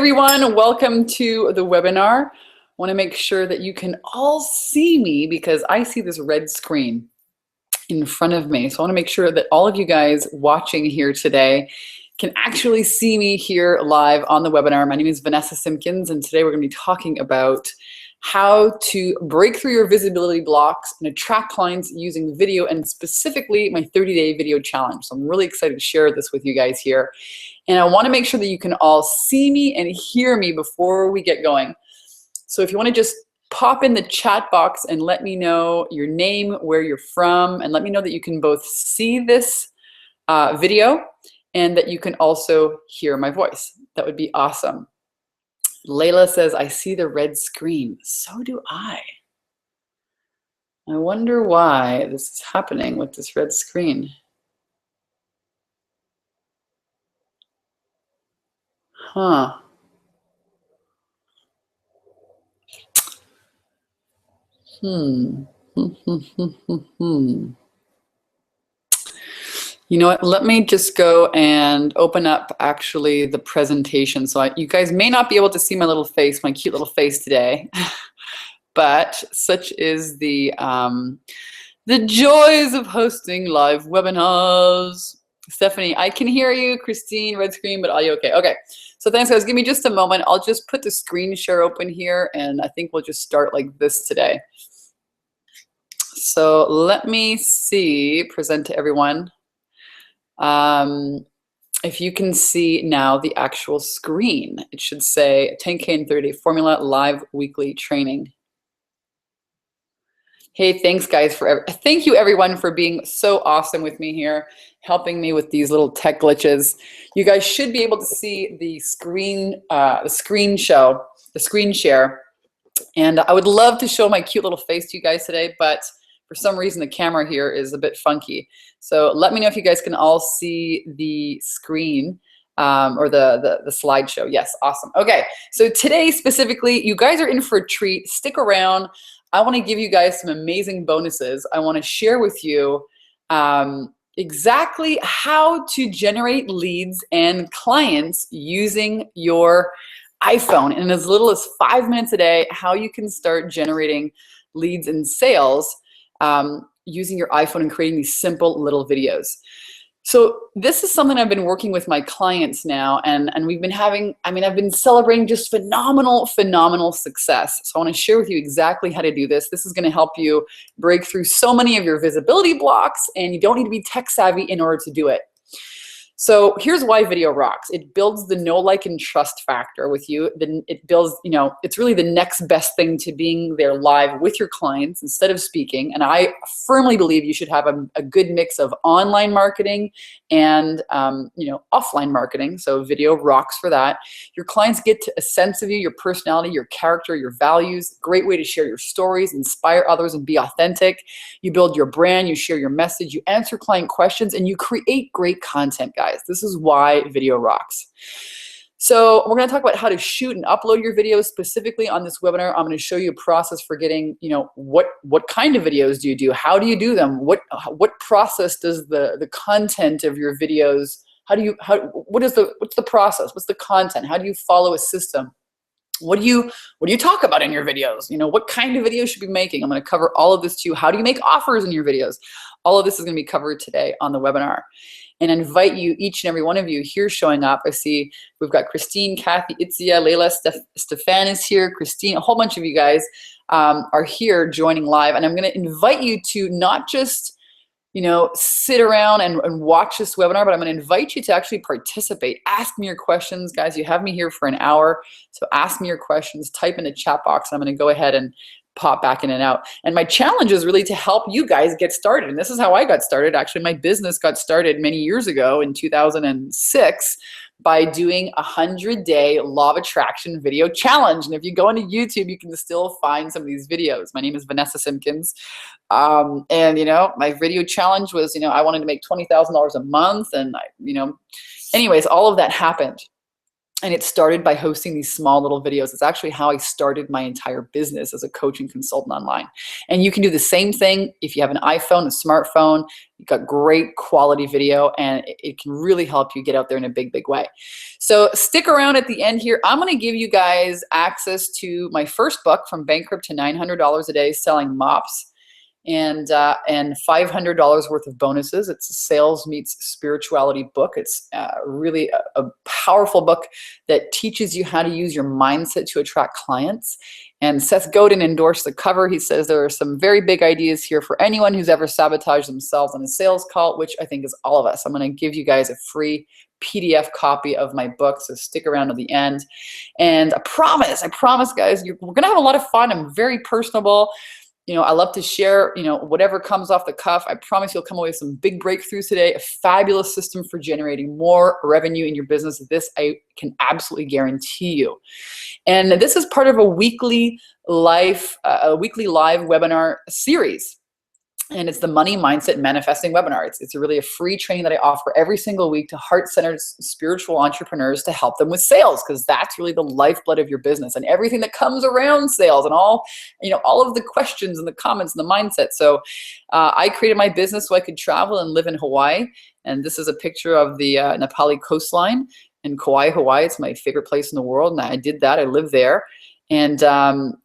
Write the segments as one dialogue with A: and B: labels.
A: everyone, welcome to the webinar. I want to make sure that you can all see me because I see this red screen in front of me. So I want to make sure that all of you guys watching here today can actually see me here live on the webinar. My name is Vanessa Simpkins, and today we're going to be talking about how to break through your visibility blocks and attract clients using video, and specifically my 30-day video challenge. So I'm really excited to share this with you guys here. And I want to make sure that you can all see me and hear me before we get going. So if you want to just pop in the chat box and let me know your name, where you're from, and let me know that you can both see this video and that you can also hear my voice. That would be awesome. Layla says, I see the red screen. So do I. I wonder why this is happening with this red screen. Huh. You know what, let me just go and open up actually the presentation. So you guys may not be able to see my little face, my cute little face today, but such is the joys of hosting live webinars. Stephanie, I can hear you. Christine, red screen, but audio okay. Okay, so thanks guys, give me just a moment. I'll just put the screen share open here and I think we'll just start like this today. So let me see, present to everyone. If you can see now the actual screen, it should say 10K in 30-day formula, live weekly training. Hey, thanks guys thank you everyone for being so awesome with me here, helping me with these little tech glitches. You guys should be able to see the screen share. And I would love to show my cute little face to you guys today, but for some reason the camera here is a bit funky. So let me know if you guys can all see the screen or the slideshow. Yes, awesome. Okay, so today specifically, you guys are in for a treat. Stick around. I want to give you guys some amazing bonuses. I want to share with you exactly how to generate leads and clients using your iPhone in as little as 5 minutes a day, how you can start generating leads and sales using your iPhone and creating these simple little videos. So this is something I've been working with my clients now, and we've been having, I've been celebrating just phenomenal success. So I want to share with you exactly how to do this. This is going to help you break through so many of your visibility blocks, and you don't need to be tech savvy in order to do it. So here's why video rocks. It builds the know, like, and trust factor with you. Then it builds, it's really the next best thing to being there live with your clients instead of speaking. And I firmly believe you should have a good mix of online marketing and, offline marketing. So video rocks for that. Your clients get a sense of you, your personality, your character, your values. Great way to share your stories, inspire others, and be authentic. You build your brand, you share your message, you answer client questions, and you create great content, guys. This is why video rocks. So we're going to talk about how to shoot and upload your videos. Specifically on this webinar, I'm going to show you a process for getting, what kind of videos do you do? How do you do them? What process does the content of your videos, what's the process? What's the content? How do you follow a system? What do you talk about in your videos? What kind of videos should you be making? I'm going to cover all of this too. How do you make offers in your videos? All of this is going to be covered today on the webinar. And invite you, each and every one of you here showing up. I see we've got Christine, Kathy, Itzia, Layla, Stefan is here, Christine, a whole bunch of you guys are here joining live. And I'm going to invite you to not just, sit around and watch this webinar, but I'm going to invite you to actually participate. Ask me your questions, guys. You have me here for an hour. So ask me your questions, type in the chat box. I'm going to go ahead and pop back in and out. And my challenge is really to help you guys get started. And this is how I got started. Actually, my business got started many years ago in 2006 by doing a 100-day law of attraction video challenge. And if you go into YouTube, you can still find some of these videos. My name is Vanessa Simpkins. And my video challenge was, I wanted to make $20,000 a month. And anyways, all of that happened. And it started by hosting these small little videos. It's actually how I started my entire business as a coach and consultant online. And you can do the same thing if you have an iPhone, a smartphone. You've got great quality video, and it can really help you get out there in a big, big way. So stick around at the end here. I'm going to give you guys access to my first book, From Bankrupt to $900 a Day, Selling Mops, and $500 worth of bonuses. It's a sales meets spirituality book. It's really a powerful book that teaches you how to use your mindset to attract clients. And Seth Godin endorsed the cover. He says there are some very big ideas here for anyone who's ever sabotaged themselves on a sales call, which I think is all of us. I'm going to give you guys a free PDF copy of my book, so stick around to the end. And I promise guys, we're going to have a lot of fun. I'm very personable. I love to share, whatever comes off the cuff. I promise you'll come away with some big breakthroughs today, a fabulous system for generating more revenue in your business. This I can absolutely guarantee you. And this is part of a weekly live webinar series. And it's the Money Mindset Manifesting webinar. It's really a free training that I offer every single week to heart-centered spiritual entrepreneurs to help them with sales, because that's really the lifeblood of your business and everything that comes around sales and all of the questions and the comments and the mindset. So I created my business so I could travel and live in Hawaii. And this is a picture of the Nepali coastline in Kauai, Hawaii. It's my favorite place in the world. And I did that. I live there. And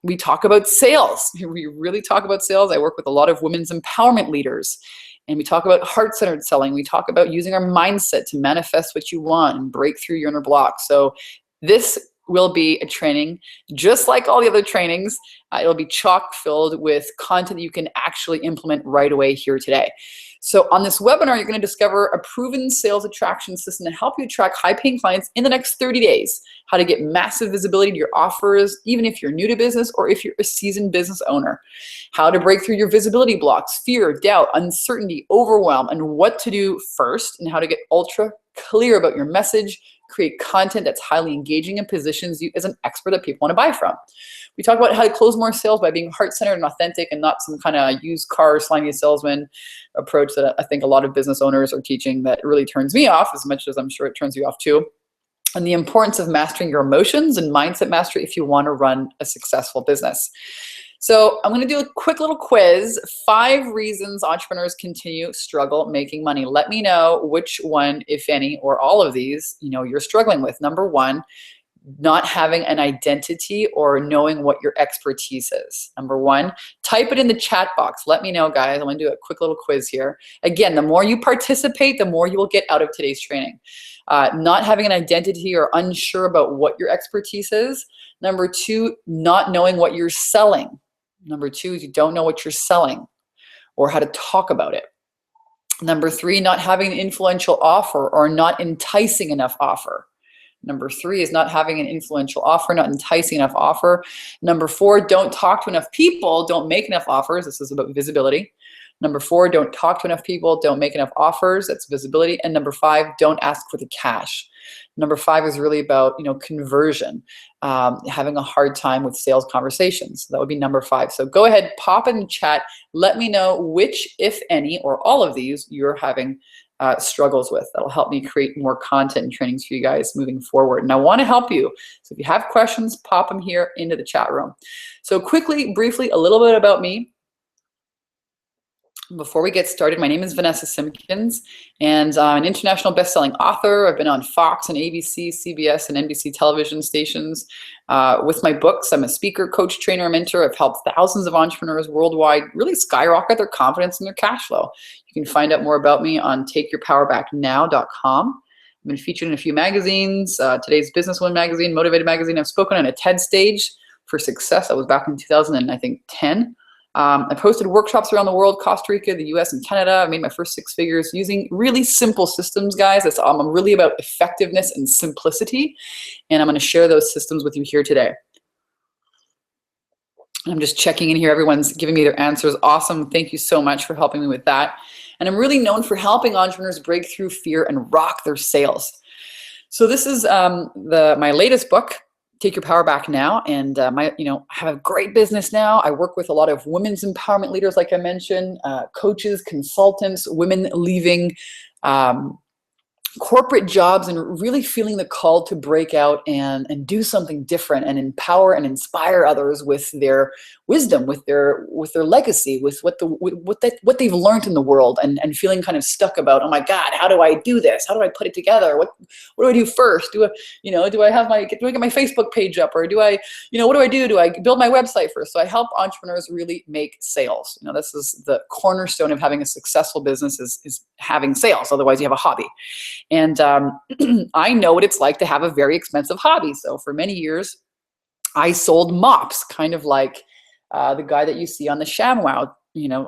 A: we talk about sales. We really talk about sales. I work with a lot of women's empowerment leaders, and we talk about heart-centered selling. We talk about using our mindset to manifest what you want and break through your inner block. So this will be a training just like all the other trainings. It'll be chock filled with content that you can actually implement right away here today. So on this webinar, you're going to discover a proven sales attraction system to help you attract high-paying clients in the next 30 days, how to get massive visibility to your offers, even if you're new to business or if you're a seasoned business owner, how to break through your visibility blocks, fear, doubt, uncertainty, overwhelm, and what to do first, and how to get ultra clear about your message, create content that's highly engaging and positions you as an expert that people want to buy from. We talk about how to close more sales by being heart-centered and authentic and not some kind of used car slimy salesman approach that I think a lot of business owners are teaching that really turns me off, as much as I'm sure it turns you off too. And the importance of mastering your emotions and mindset mastery if you want to run a successful business. So I'm going to do a quick little quiz. 5 reasons entrepreneurs struggle making money. Let me know which one, if any, or all of these, you're struggling with. Number 1, not having an identity or knowing what your expertise is. Number 1, type it in the chat box. Let me know, guys. I'm going to do a quick little quiz here. Again, the more you participate, the more you will get out of today's training. Not having an identity or unsure about what your expertise is. Number 2, not knowing what you're selling. Number 2 is you don't know what you're selling or how to talk about it. Number 3, not having an influential offer or not enticing enough offer. Number 3 is not having an influential offer, not enticing enough offer. Number 4, don't talk to enough people, don't make enough offers. This is about visibility. Number 4, don't talk to enough people, don't make enough offers. That's visibility. And number 5, don't ask for the cash. Number 5 is really about, conversion, having a hard time with sales conversations. So that would be number 5. So go ahead, pop in the chat. Let me know which, if any, or all of these you're having struggles with. That'll help me create more content and trainings for you guys moving forward. And I want to help you. So if you have questions, pop them here into the chat room. So quickly, briefly, a little bit about me. Before we get started, my name is Vanessa Simpkins, and I'm an international best-selling author. I've been on Fox and ABC, CBS and NBC television stations with my books. I'm a speaker, coach, trainer, mentor. I've helped thousands of entrepreneurs worldwide really skyrocket their confidence and their cash flow. You can find out more about me on takeyourpowerbacknow.com. I've been featured in a few magazines, today's Businesswoman magazine, Motivated magazine. I've spoken on a TED stage for success. That was back in 2010. I've hosted workshops around the world, Costa Rica, the US, and Canada. I made my first 6 figures using really simple systems, guys. I'm really about effectiveness and simplicity, and I'm going to share those systems with you here today. I'm just checking in here. Everyone's giving me their answers. Awesome. Thank you so much for helping me with that. And I'm really known for helping entrepreneurs break through fear and rock their sales. So this is my latest book, Take Your Power Back Now, and I have a great business now. I work with a lot of women's empowerment leaders, like I mentioned, coaches, consultants, women leaving corporate jobs and really feeling the call to break out and do something different and empower and inspire others with their wisdom, with their legacy, with what they've learned in the world, and feeling kind of stuck about, oh my God, how do I do this? How do I put it together? What do I do first? Do I do I get my Facebook page up, or do I, what do I do? Do I build my website first? So I help entrepreneurs really make sales. This is the cornerstone of having a successful business is having sales. Otherwise you have a hobby. And I know what it's like to have a very expensive hobby. So for many years, I sold mops, kind of like the guy that you see on the ShamWow,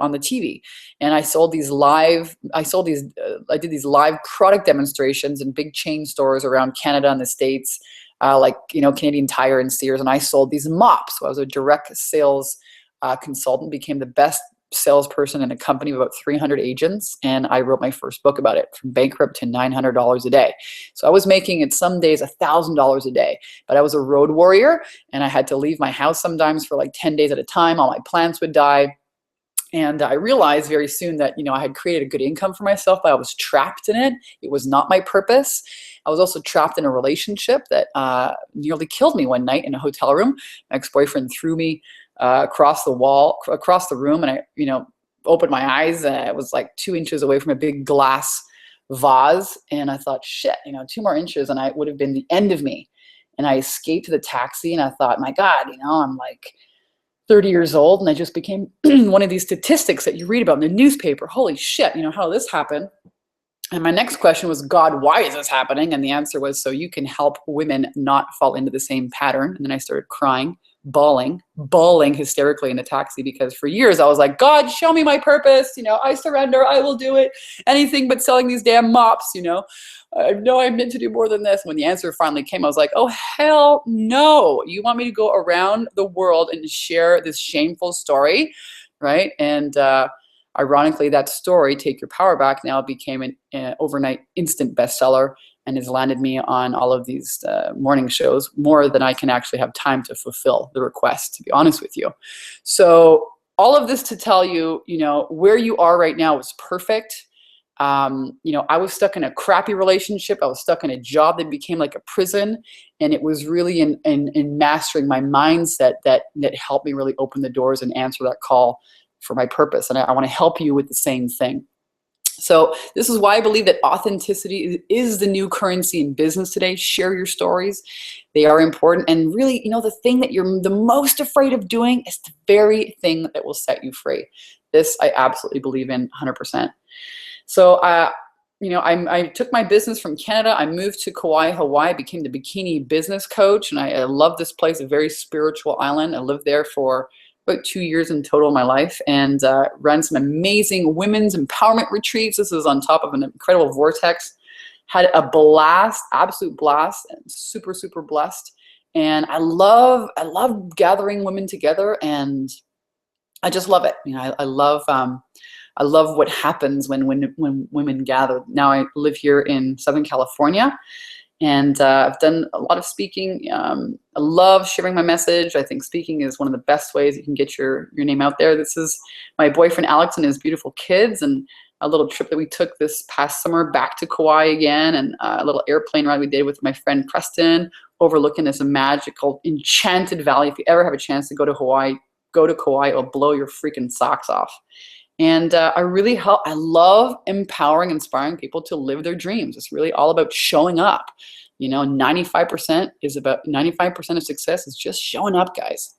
A: on the TV. And I did these live product demonstrations in big chain stores around Canada and the States, like, Canadian Tire and Sears. And I sold these mops. So I was a direct sales consultant, became the best salesperson in a company of about 300 agents, and I wrote my first book about it, From Bankrupt to $900 a day. So I was making it some days $1,000 a day, but I was a road warrior, and I had to leave my house sometimes for like 10 days at a time. All my plants would die. And I realized very soon that, I had created a good income for myself, but I was trapped in it. It was not my purpose. I was also trapped in a relationship that nearly killed me one night in a hotel room. My ex-boyfriend threw me across the room, and I, opened my eyes. It was like 2 inches away from a big glass vase, and I thought, shit, 2 more inches, and I would have been the end of me. And I escaped to the taxi, and I thought, my God, I'm like 30 years old, and I just became one of these statistics that you read about in the newspaper. Holy shit, how did this happen? And my next question was, God, why is this happening? And the answer was, so you can help women not fall into the same pattern. And then I started crying, bawling hysterically in the taxi, because for years I was like, God, show me my purpose. I surrender. I will do it. Anything but selling these damn mops. I know I'm meant to do more than this. When the answer finally came, I was like, oh, hell no. You want me to go around the world and share this shameful story, right? And ironically, that story, Take Your Power Back, now became an overnight instant bestseller and has landed me on all of these morning shows, more than I can actually have time to fulfill the request, to be honest with you. So all of this to tell you, where you are right now is perfect. I was stuck in a crappy relationship. I was stuck in a job that became like a prison. And it was really in mastering my mindset that helped me really open the doors and answer that call for my purpose. And I want to help you with the same thing. So this is why I believe that authenticity is the new currency in business today. Share your stories. They are important. And really, the thing that you're the most afraid of doing is the very thing that will set you free. This I absolutely believe in 100%. So, I took my business from Canada. I moved to Kauai, Hawaii, became the bikini business coach. And I love this place, a very spiritual island. I lived there for about 2 years in total of my life, and ran some amazing women's empowerment retreats. This is on top of an incredible vortex. Had a blast, absolute blast, and super, super blessed. And I love gathering women together, and I just love it. I love what happens when women gather. Now I live here in Southern California, and I've done a lot of speaking. I love sharing my message. I think speaking is one of the best ways you can get your name out there. This is my boyfriend Alex and his beautiful kids, and a little trip that we took this past summer back to Kauai again, and a little airplane ride we did with my friend Preston, overlooking this magical, enchanted valley. If you ever have a chance to go to Hawaii, go to Kauai. It'll blow your freaking socks off. And I love empowering, inspiring people to live their dreams. It's really all about showing up. 95% of success is just showing up, guys.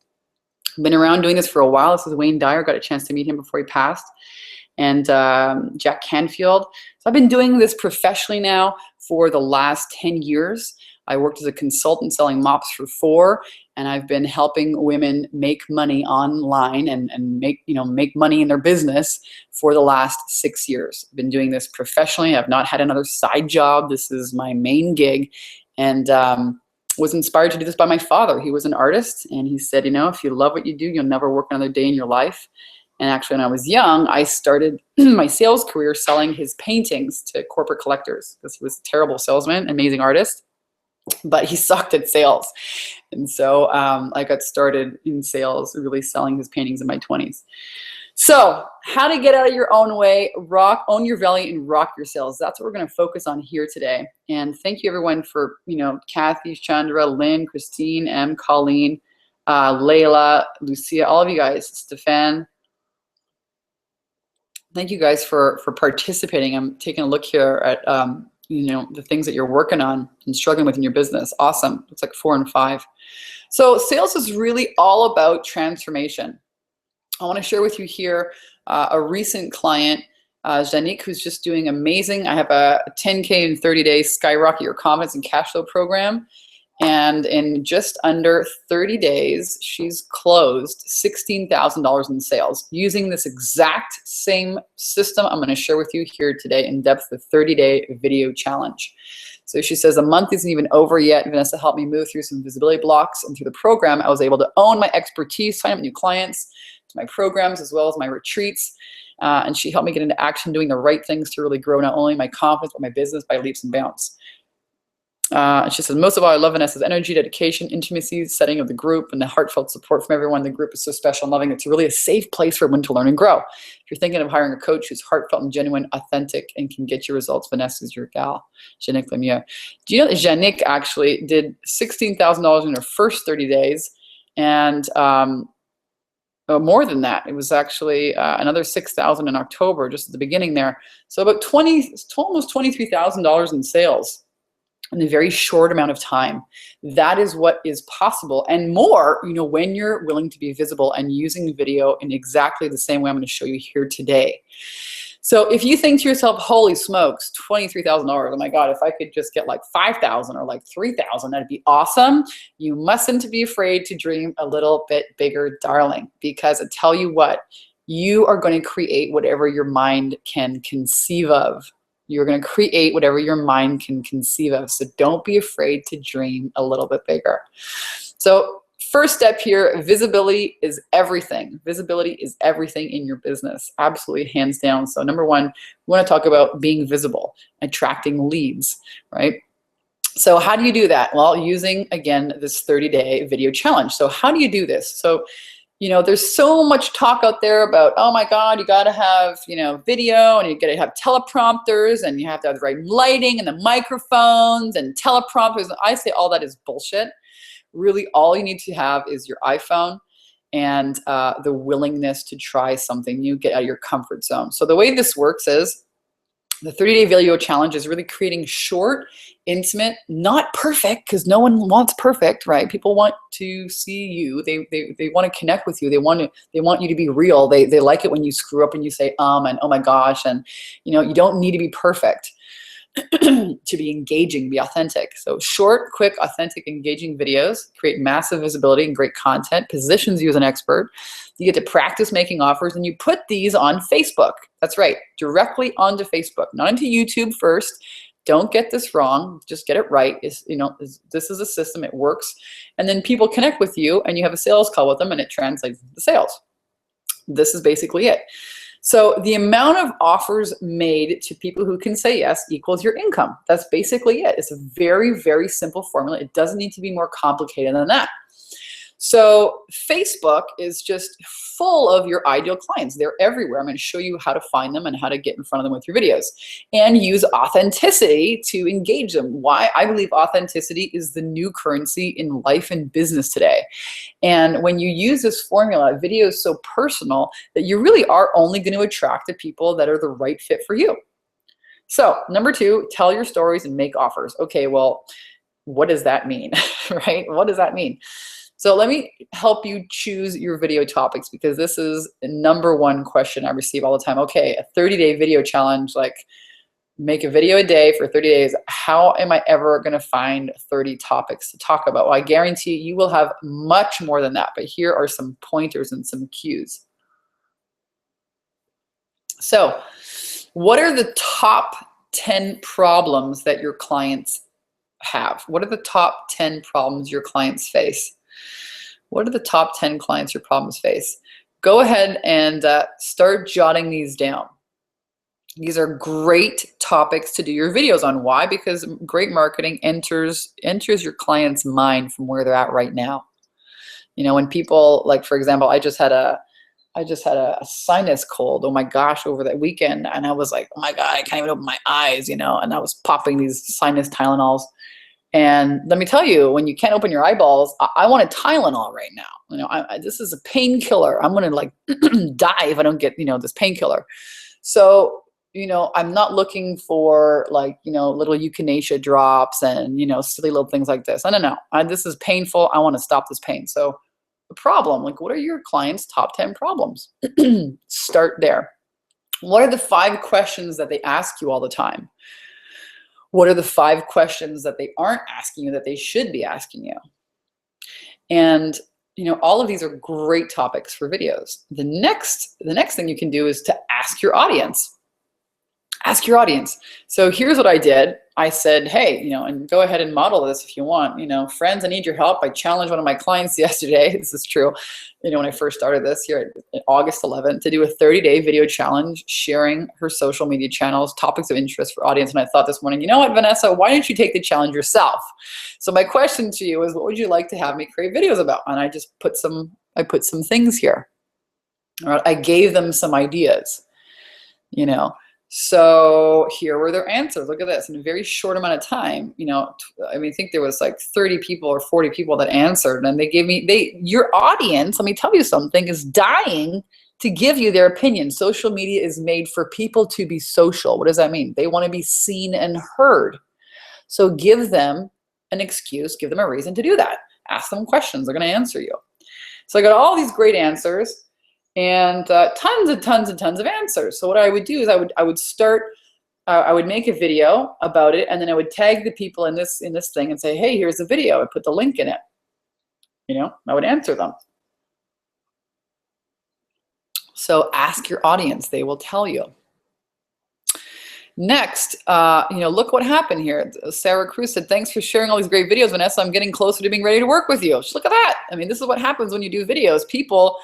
A: I've been around doing this for a while. This is Wayne Dyer. Got a chance to meet him before he passed. And Jack Canfield. So I've been doing this professionally now for the last 10 years. I worked as a consultant selling mops for 4, and I've been helping women make money online and make money in their business for the last 6 years. I've been doing this professionally. I've not had another side job. This is my main gig, and was inspired to do this by my father. He was an artist, and he said, if you love what you do, you'll never work another day in your life. And actually, when I was young, I started my sales career selling his paintings to corporate collectors, because he was a terrible salesman, amazing artist, but he sucked at sales. And so I got started in sales, really selling his paintings in my 20s. So how to get out of your own way, own your value, and rock your sales. That's what we're going to focus on here today. And thank you everyone for, Kathy, Chandra, Lynn, Christine, M, Colleen, Layla, Lucia, all of you guys, Stefan. Thank you guys for participating. I'm taking a look here at, the things that you're working on and struggling with in your business. Awesome. It's like 4 and 5. So sales is really all about transformation. I want to share with you here a recent client, Janique, who's just doing amazing. I have a 10K in 30 days skyrocket your confidence and cash flow program. And in just under 30 days, she's closed $16,000 in sales using this exact same system I'm going to share with you here today in depth, the 30-day video challenge. So she says, a month isn't even over yet. Vanessa helped me move through some visibility blocks, and through the program, I was able to own my expertise, sign up new clients to my programs as well as my retreats. And she helped me get into action, doing the right things to really grow not only my confidence, but my business by leaps and bounds. She says, most of all, I love Vanessa's energy, dedication, intimacy, setting of the group, and the heartfelt support from everyone. The group is so special and loving. It's really a safe place for women to learn and grow. If you're thinking of hiring a coach who's heartfelt and genuine, authentic, and can get you results, Vanessa's your gal. Janique Lemieux. Do you know that Janique actually did $16,000 in her first 30 days? And more than that, it was actually another $6,000 in October, just at the beginning there. So about almost $23,000 in sales in a very short amount of time. That is what is possible, and more, when you're willing to be visible and using video in exactly the same way I'm going to show you here today. So if you think to yourself, holy smokes, $23,000, oh my God, if I could just get like 5,000 or like 3,000, that'd be awesome. You mustn't be afraid to dream a little bit bigger, darling, because I tell you what, you are going to create whatever your mind can conceive of. You're going to create whatever your mind can conceive of. So don't be afraid to dream a little bit bigger. So first step here, visibility is everything. Visibility is everything in your business, absolutely, hands down. So number one, we want to talk about being visible, attracting leads, right? So how do you do that? Well, using, again, this 30-day video challenge. So how do you do this? So there's so much talk out there about, oh my God, you got to have, video, and you got to have teleprompters, and you have to have the right lighting and the microphones and teleprompters. I say all that is bullshit. Really, all you need to have is your iPhone and the willingness to try something new, get out of your comfort zone. So the way this works is the 30-day video challenge is really creating short, intimate, not perfect, because no one wants perfect, right? People want to see you. They want to connect with you. They want you to be real. They like it when you screw up and you say and oh my gosh, and you don't need to be perfect to be engaging, be authentic. So short, quick, authentic, engaging videos create massive visibility and great content, positions you as an expert. You get to practice making offers, and you put these on Facebook. That's right, directly onto Facebook, not into YouTube first. Don't get this wrong, just get it right. This is a system, it works. And then people connect with you, and you have a sales call with them, and it translates into sales. This is basically it. So the amount of offers made to people who can say yes equals your income. That's basically it. It's a very, very simple formula. It doesn't need to be more complicated than that. So Facebook is just full of your ideal clients. They're everywhere. I'm going to show you how to find them and how to get in front of them with your videos, and use authenticity to engage them. Why? I believe authenticity is the new currency in life and business today. And when you use this formula, video is so personal that you really are only going to attract the people that are the right fit for you. So number two, tell your stories and make offers. Okay, well, what does that mean, right? What does that mean? So let me help you choose your video topics, because this is the number one question I receive all the time. Okay, a 30-day video challenge, like make a video a day for 30 days. How am I ever going to find 30 topics to talk about? Well, I guarantee you will have much more than that, but here are some pointers and some cues. So what are the top 10 problems that your clients have? What are the top 10 problems your clients face? What are the top 10 clients your problems face? Go ahead and start jotting these down. These are great topics to do your videos on. Why? Because great marketing enters your client's mind from where they're at right now. When people, like for example, I just had a I just had a sinus cold, oh my gosh, over that weekend. And I was like, oh my God, I can't even open my eyes, and I was popping these sinus Tylenols. And let me tell you, when you can't open your eyeballs, I want a Tylenol right now. This is a painkiller. I'm going to like die if I don't get, this painkiller. So, I'm not looking for like, little euthanasia drops and, silly little things like this. No. This is painful. I want to stop this pain. So the problem, like, what are your clients' top 10 problems? Start there. What are the 5 questions that they ask you all the time? What are the 5 questions that they aren't asking you that they should be asking you? And all of these are great topics for videos. The next thing you can do is to ask your audience. Ask your audience. So here's what I did. I said, hey, and go ahead and model this if you want. Friends, I need your help. I challenged one of my clients yesterday. This is true. When I first started this here at August 11th, to do a 30-day video challenge, sharing her social media channels, topics of interest for audience. And I thought this morning, you know what, Vanessa, why don't you take the challenge yourself? So my question to you is, what would you like to have me create videos about? And I just put some things here. All right, I gave them some ideas, So here were their answers. Look at this. In a very short amount of time, I think there was like 30 people or 40 people that answered, and they gave me, your audience, let me tell you something, is dying to give you their opinion. Social media is made for people to be social. What does that mean? They want to be seen and heard. So give them an excuse, give them a reason to do that. Ask them questions. They're going to answer you. So I got all these great answers. And tons of answers. So what I would do is I would make a video about it, and then I would tag the people in this thing and say, hey, here's the video. I put the link in it. I would answer them. So ask your audience. They will tell you. Next, look what happened here. Sarah Cruz said, thanks for sharing all these great videos, Vanessa. I'm getting closer to being ready to work with you. Just look at that. This is what happens when you do videos. People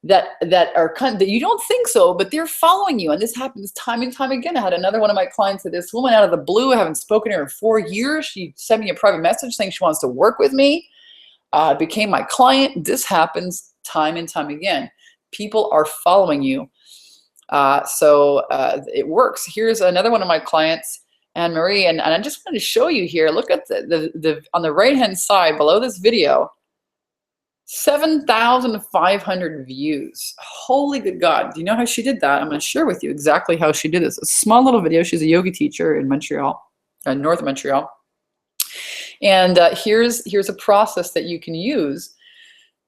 A: that are that you don't think so, but they're following you. And this happens time and time again. I had another one of my clients, this woman out of the blue, I haven't spoken to her in 4 years. She sent me a private message saying she wants to work with me, became my client. This happens time and time again. People are following you. So it works. Here's another one of my clients, Anne Marie, and I just wanted to show you here. Look at the on the right-hand side below this video, 7,500 views. Holy good God. Do you know how she did that? I'm going to share with you exactly how she did this. A small little video. She's a yoga teacher in Montreal, north of Montreal. And here's a process that you can use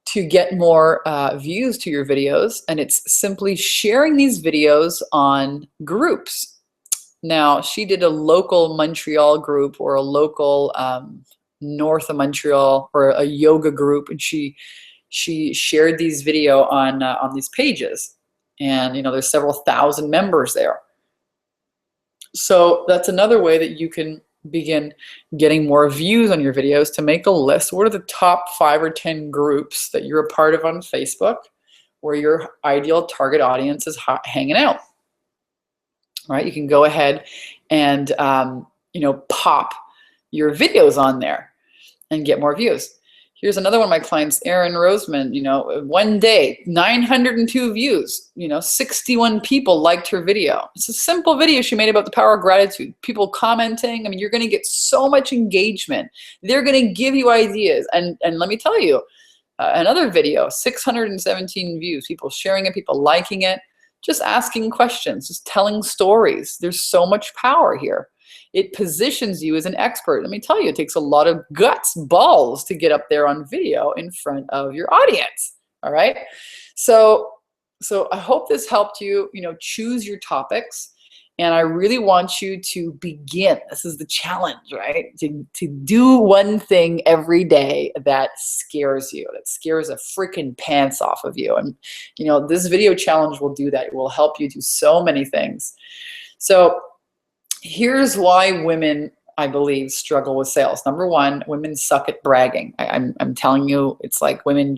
A: to get more views to your videos. And it's simply sharing these videos on groups. Now, she did a local Montreal group or a local north of Montreal or a yoga group, and she shared these video on these pages, and there's several thousand members there. So that's another way that you can begin getting more views on your videos. To make a list, what are the top 5 or 10 groups that you're a part of on Facebook where your ideal target audience is hanging out? All right, you can go ahead and pop your videos on there and get more views. Here's another one of my clients, Erin Roseman, one day, 902 views, 61 people liked her video. It's a simple video she made about the power of gratitude. People commenting, you're gonna get so much engagement. They're gonna give you ideas. And let me tell you, another video, 617 views, people sharing it, people liking it, just asking questions, just telling stories. There's so much power here. It positions you as an expert. Let me tell you, it takes a lot of guts, balls to get up there on video in front of your audience. All right. So I hope this helped you, choose your topics. And I really want you to begin. This is the challenge, right? To do one thing every day that scares you, that scares the freaking pants off of you. And, this video challenge will do that. It will help you do so many things. So here's why women, I believe, struggle with sales. Number one, women suck at bragging. I'm telling you, it's like women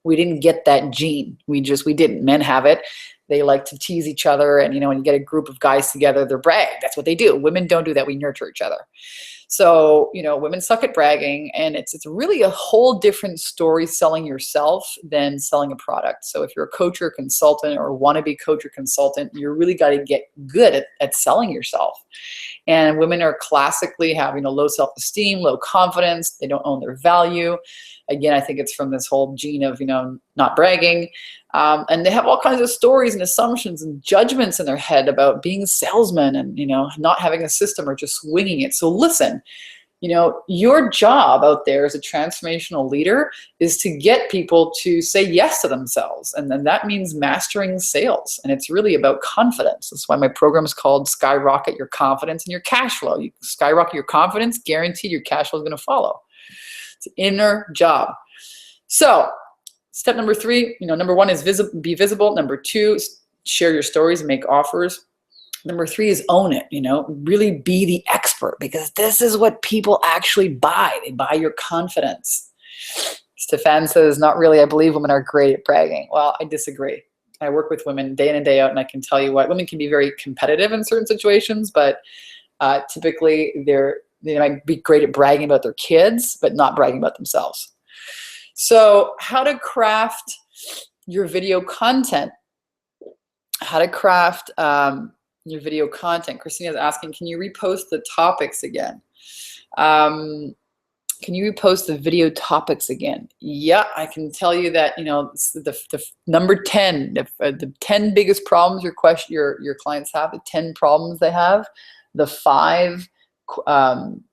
A: we didn't get that gene. We didn't. Men have it. They like to tease each other. And, when you get a group of guys together, they're brag. That's what they do. Women don't do that. We nurture each other. So, you know, women suck at bragging, and it's really a whole different story selling yourself than selling a product. So if you're a coach or a consultant or wannabe coach or consultant, you really got to get good at selling yourself. And women are classically having a low self-esteem, low confidence. They don't own their value. Again, I think it's from this whole gene of, you know, not bragging. And they have all kinds of stories and assumptions and judgments in their head about being salesmen and, you know, not having a system or just winging it. So listen, you know, your job out there as a transformational leader is to get people to say yes to themselves. And then that means mastering sales. And it's really about confidence. That's why my program is called Skyrocket Your Confidence and Your Cash Flow. You skyrocket your confidence, guaranteed your cash flow is going to follow. It's an inner job. So step number 3, you know, number 1 is be visible. Number 2, share your stories and make offers. Number 3 is own it, you know, really be the expert, because this is what people actually buy. They buy your confidence. Stefan says, not really. I believe women are great at bragging. Well, I disagree. I work with women day in and day out, and I can tell you what, women can be very competitive in certain situations, but typically they might be great at bragging about their kids, but not bragging about themselves. So how to craft your video content. How to craft your video content. Christina's asking, can you repost the topics again? Can you repost the video topics again? Yeah, I can tell you that, you know, the number 10, the 10 biggest problems your clients have, the 10 problems they have, the 5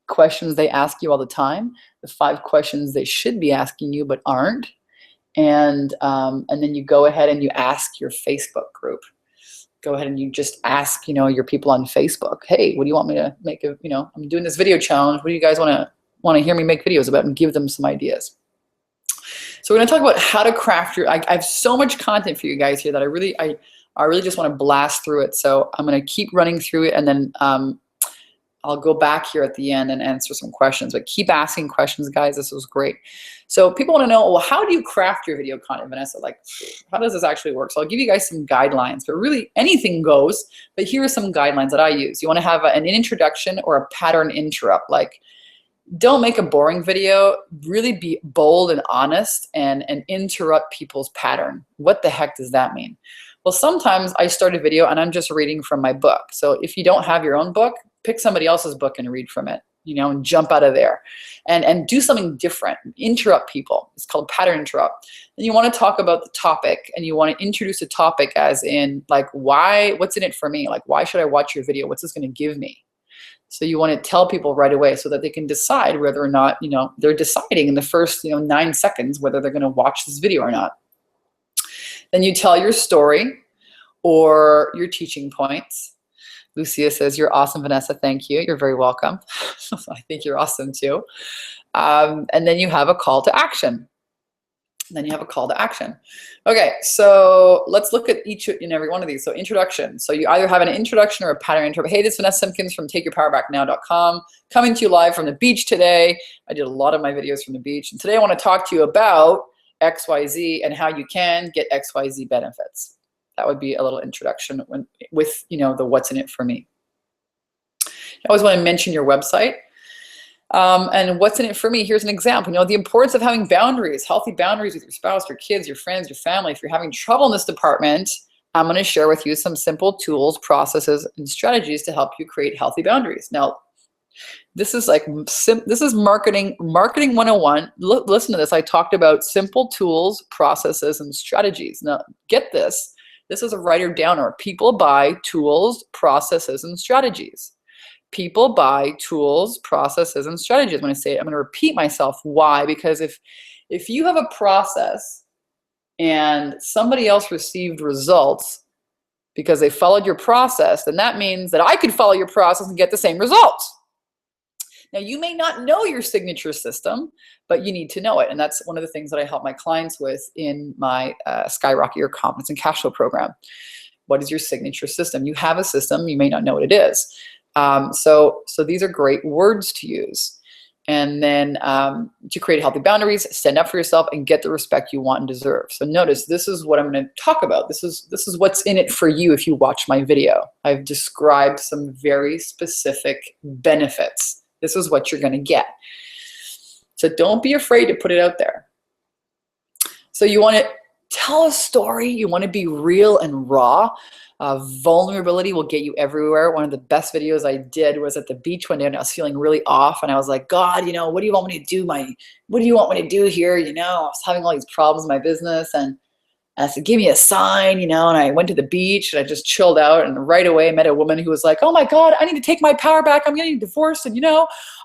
A: questions they ask you all the time, the 5 questions they should be asking you but aren't, and then you go ahead and you ask your Facebook group. Go ahead and you just ask, you know, your people on Facebook, hey, what do you want me to make you know, I'm doing this video challenge. What do you guys want to hear me make videos about, and give them some ideas. So we're going to talk about how to craft your, I have so much content for you guys here that I really just want to blast through it. So I'm going to keep running through it, and then I'll go back here at the end and answer some questions, but keep asking questions, guys. This was great. So people want to know, well, how do you craft your video content, Vanessa? Like, how does this actually work? So I'll give you guys some guidelines, but really anything goes, but here are some guidelines that I use. You want to have an introduction or a pattern interrupt. Like, don't make a boring video, really be bold and honest and interrupt people's pattern. What the heck does that mean? Well, sometimes I start a video and I'm just reading from my book. So if you don't have your own book, pick somebody else's book and read from it, you know, and jump out of there and do something different. Interrupt people. It's called pattern interrupt. And you want to talk about the topic, and you want to introduce a topic as in, like, what's in it for me? Like, why should I watch your video? What's this going to give me? So you want to tell people right away so that they can decide whether or not, you know, they're deciding in the first, 9 seconds whether they're going to watch this video or not. Then you tell your story or your teaching points. Lucia says, you're awesome, Vanessa. Thank you. You're very welcome. I think you're awesome too. And then you have a call to action. Okay, so let's look at each and every one of these. So introduction. So you either have an introduction or a pattern interrupt. Hey, this is Vanessa Simpkins from TakeYourPowerBackNow.com, coming to you live from the beach today. I did a lot of my videos from the beach. And today I want to talk to you about XYZ and how you can get XYZ benefits. That would be a little introduction with the what's in it for me. You always want to mention your website. And what's in it for me? Here's an example. The importance of having boundaries, healthy boundaries with your spouse, your kids, your friends, your family. If you're having trouble in this department, I'm going to share with you some simple tools, processes, and strategies to help you create healthy boundaries. Now, this is marketing 101. Listen to this. I talked about simple tools, processes, and strategies. Now, get this. This is a writer downer. People buy tools, processes, and strategies. People buy tools, processes, and strategies. When I say it, I'm going to repeat myself. Why? Because if you have a process and somebody else received results because they followed your process, then that means that I could follow your process and get the same results. Now, you may not know your signature system, but you need to know it. And that's one of the things that I help my clients with in my Skyrocket Your Confidence and Cash Flow program. What is your signature system? You have a system. You may not know what it is. So these are great words to use. And then to create healthy boundaries, stand up for yourself, and get the respect you want and deserve. So notice, this is what I'm going to talk about. This is what's in it for you if you watch my video. I've described some very specific benefits This is what you're going to get. So don't be afraid to put it out there. So you want to tell a story. You want to be real and raw. Vulnerability will get you everywhere. One of the best videos I did was at the beach one day, and I was feeling really off, and I was like, God, what do you want me to do? What do you want me to do here? I was having all these problems in my business, and I said, give me a sign, and I went to the beach and I just chilled out, and right away I met a woman who was like, oh my God, I need to take my power back. I'm getting divorced. And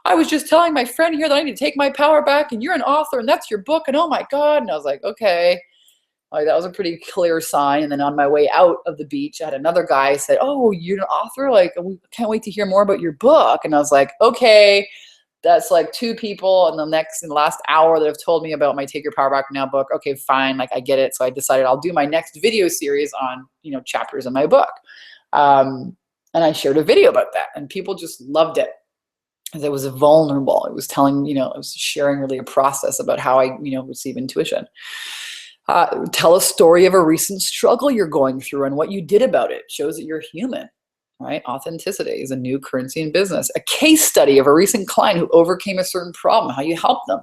A: I was just telling my friend here that I need to take my power back, and you're an author and that's your book. And oh my God. And I was like, okay. Like, that was a pretty clear sign. And then on my way out of the beach, I had another guy said, oh, you're an author? Like, we can't wait to hear more about your book. And I was like, okay, that's like 2 people in the last hour that have told me about my Take Your Power Back Now book. Okay, fine. Like, I get it. So I decided I'll do my next video series on, chapters in my book. And I shared a video about that, and people just loved it. Because it was vulnerable. It was telling, it was sharing really a process about how I, receive intuition. Tell a story of a recent struggle you're going through and what you did about it. Shows that you're human, right? Authenticity is a new currency in business. A case study of a recent client who overcame a certain problem, how you helped them.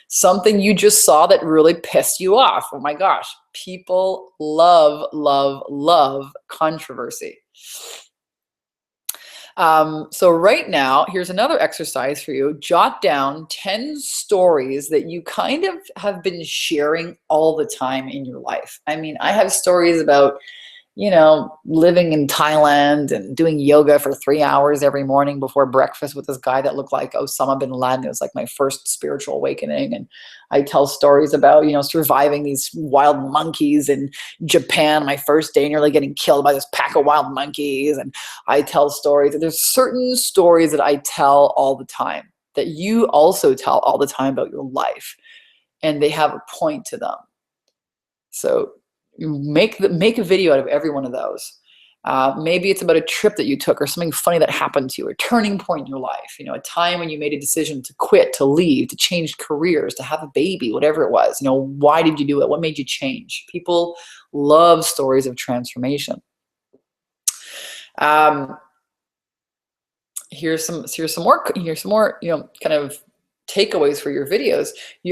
A: Something you just saw that really pissed you off. Oh my gosh, people love, love, love controversy. So right now, here's another exercise for you. Jot down 10 stories that you kind of have been sharing all the time in your life. I mean, I have stories about, living in Thailand and doing yoga for 3 hours every morning before breakfast with this guy that looked like Osama bin Laden. It was like my first spiritual awakening. And I tell stories about, surviving these wild monkeys in Japan, my first day nearly getting killed by this pack of wild monkeys. And I tell stories. There's certain stories that I tell all the time that you also tell all the time about your life, and they have a point to them. So make a video out of every one of those. Maybe it's about a trip that you took or something funny that happened to you, a turning point in your life, a time when you made a decision to quit, to leave, to change careers, to have a baby, whatever it was. Why did you do it? What made you change? People love stories of transformation. Here's some more, kind of takeaways for your videos.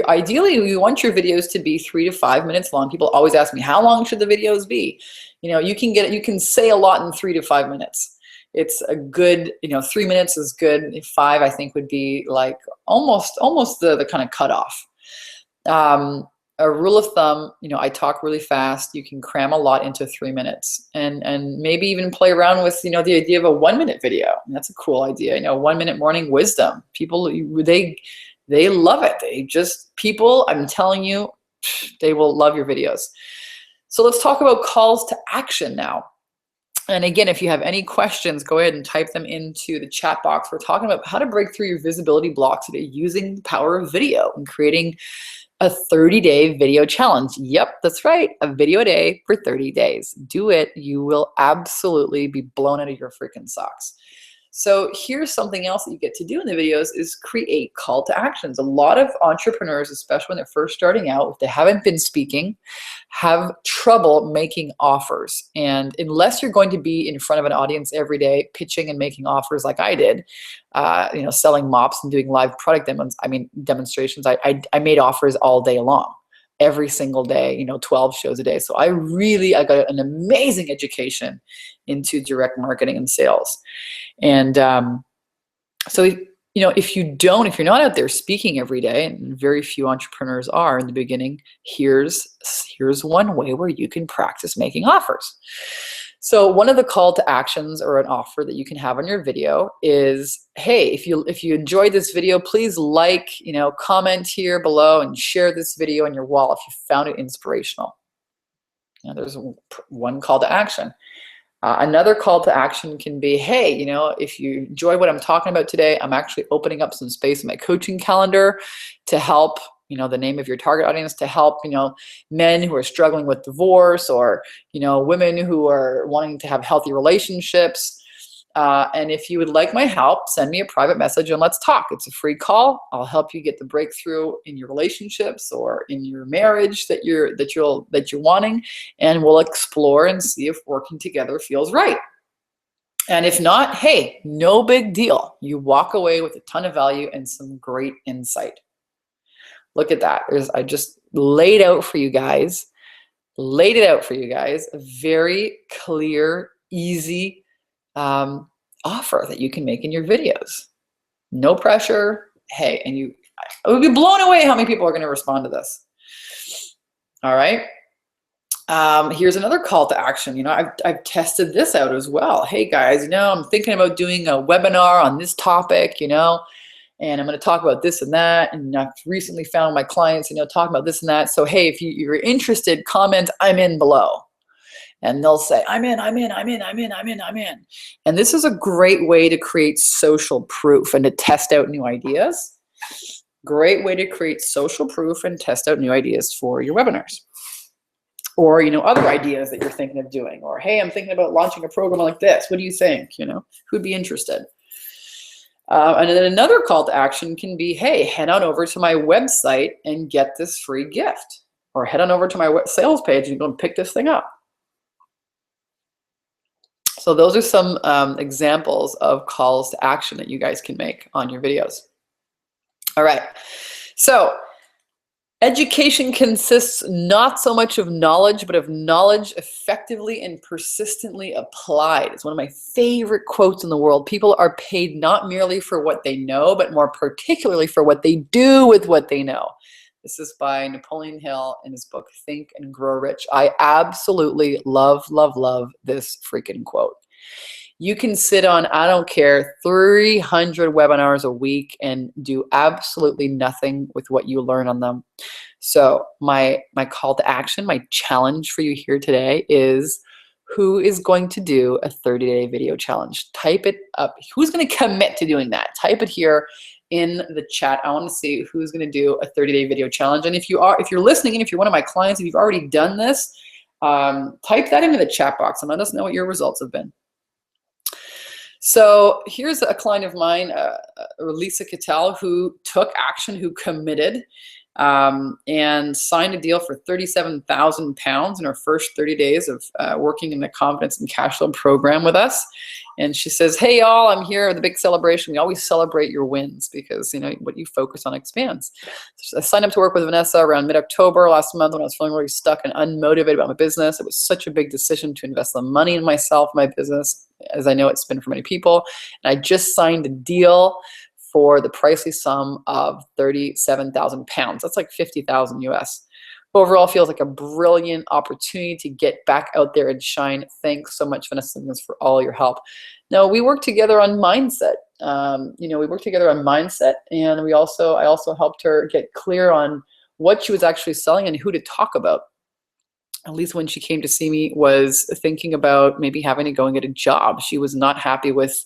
A: Ideally, you want your videos to be 3 to 5 minutes long. People always ask me, how long should the videos be? You can say a lot in 3 to 5 minutes. It's a good, 3 minutes is good. 5, I think, would be like almost the kind of cutoff. A rule of thumb, I talk really fast. You can cram a lot into 3 minutes, and maybe even play around with, the idea of a 1-minute video. And that's a cool idea. 1-minute morning wisdom. People, they love it. I'm telling you, they will love your videos. So let's talk about calls to action now. And again, if you have any questions, go ahead and type them into the chat box. We're talking about how to break through your visibility blocks today using the power of video and creating a 30-day video challenge. Yep, that's right. A video a day for 30 days. Do it. You will absolutely be blown out of your freaking socks. So here's something else that you get to do in the videos is create call to actions. A lot of entrepreneurs, especially when they're first starting out, if they haven't been speaking, have trouble making offers. And unless you're going to be in front of an audience every day, pitching and making offers like I did, selling mops and doing live product demonstrations, I made offers all day long, every single day, 12 shows a day. So I got an amazing education into direct marketing and sales. And so, if you're not out there speaking every day, and very few entrepreneurs are in the beginning, here's one way where you can practice making offers. So one of the call to actions or an offer that you can have on your video is, hey, if you enjoyed this video, please comment here below and share this video on your wall if you found it inspirational. There's one call to action. Another call to action can be, hey, if you enjoy what I'm talking about today, I'm actually opening up some space in my coaching calendar to help, the name of your target audience, to help, men who are struggling with divorce, or, women who are wanting to have healthy relationships. And if you would like my help, send me a private message and let's talk. It's a free call. I'll help you get the breakthrough in your relationships or in your marriage that you're wanting, and we'll explore and see if working together feels right. And if not, hey, no big deal. You walk away with a ton of value and some great insight. Look at that. I just laid out for you guys, a very clear, easy offer that you can make in your videos. No pressure. Hey, and I would be blown away how many people are going to respond to this. All right. Here's another call to action. I've tested this out as well. Hey guys, I'm thinking about doing a webinar on this topic, and I'm going to talk about this and that. And I've recently found my clients, talking about this and that. So, hey, if you're interested, comment "I'm in" below. And they'll say, I'm in. And this is a great way to create social proof and to test out new ideas. Great way to create social proof and test out new ideas for your webinars. Or, other ideas that you're thinking of doing. Or, hey, I'm thinking about launching a program like this. What do you think? Who'd be interested? And then another call to action can be, hey, head on over to my website and get this free gift. Or head on over to my sales page and go and pick this thing up. So those are some examples of calls to action that you guys can make on your videos. All right. So education consists not so much of knowledge, but of knowledge effectively and persistently applied. It's one of my favorite quotes in the world. People are paid not merely for what they know, but more particularly for what they do with what they know. This is by Napoleon Hill in his book, Think and Grow Rich. I absolutely love this freaking quote. You can sit on, I don't care, 300 webinars a week and do absolutely nothing with what you learn on them. So my call to action, my challenge for you here today is, who is going to do a 30-day video challenge? Type it up. Who's going to commit to doing that? Type it here in the chat. I want to see who's going to do a 30-day video challenge. And if you're listening and if you're one of my clients, if you've already done this, type that into the chat box and let us know what your results have been. So here's a client of mine, Lisa Cattell, who took action, who committed, and signed a deal for £37,000 in her first 30 days of working in the Confidence and Cash Flow program with us. And she says, hey, y'all, I'm here at the big celebration. We always celebrate your wins because, what you focus on expands. So I signed up to work with Vanessa around mid-October last month when I was feeling really stuck and unmotivated about my business. It was such a big decision to invest the money in myself, my business, as I know it's been for many people. And I just signed a deal for the pricey sum of £37,000. That's like 50,000 US. Overall, feels like a brilliant opportunity to get back out there and shine. Thanks so much, Vanessa Simpkins, for all your help. Now, we worked together on mindset. We worked together on mindset, and I also helped her get clear on what she was actually selling and who to talk about. At least when she came to see me, was thinking about maybe having to go and get a job. She was not happy with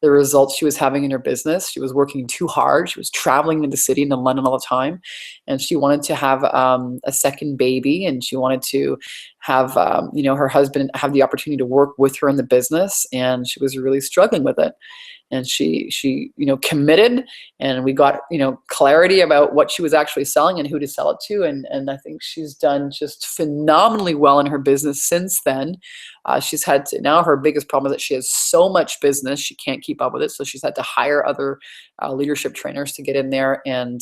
A: the results she was having in her business. She was working too hard. She was traveling in the city and in London all the time. And she wanted to have a second baby, and she wanted to have, her husband have the opportunity to work with her in the business. And she was really struggling with it. And she committed, and we got, clarity about what she was actually selling and who to sell it to. And I think she's done just phenomenally well in her business since then. She's had to, now her biggest problem is that she has so much business, she can't keep up with it. So she's had to hire other leadership trainers to get in there and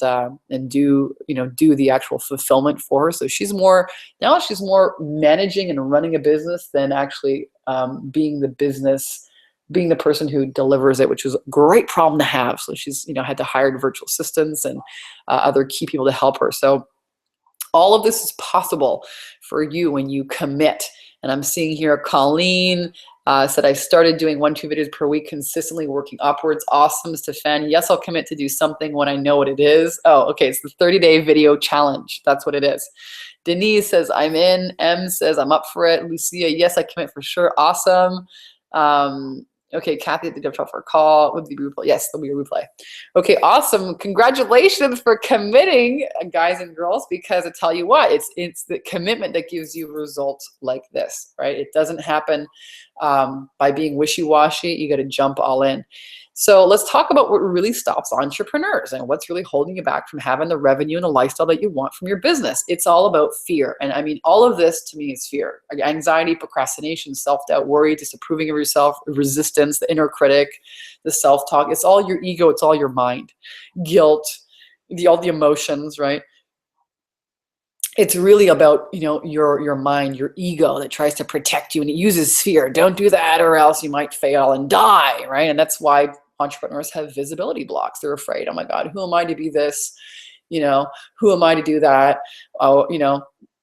A: do the actual fulfillment for her. So she's more managing and running a business than actually being the person who delivers it, which is a great problem to have. So she's, had to hire virtual assistants and other key people to help her. So all of this is possible for you when you commit. And I'm seeing here, Colleen said, I started doing 1-2 videos per week, consistently working upwards. Awesome, Stefan. Yes, I'll commit to do something when I know what it is. Oh, okay, it's the 30-day video challenge. That's what it is. Denise says, I'm in. M says, I'm up for it. Lucia, yes, I commit for sure. Awesome. Okay, Kathy, did you have for a call? Would be replay? Yes, there'll be a replay. Okay, awesome. Congratulations for committing, guys and girls, because I tell you what, it's the commitment that gives you results like this, right? It doesn't happen by being wishy-washy. You got to jump all in. So let's talk about what really stops entrepreneurs and what's really holding you back from having the revenue and the lifestyle that you want from your business. It's all about fear. And I mean, all of this to me is fear. Anxiety, procrastination, self-doubt, worry, disapproving of yourself, resistance, the inner critic, the self-talk. It's all your ego. It's all your mind. Guilt, all the emotions, right? It's really about, your mind, your ego that tries to protect you, and it uses fear. Don't do that or else you might fail and die, right? And that's why entrepreneurs have visibility blocks. They're afraid, oh my God, who am I to be this? Who am I to do that? Oh,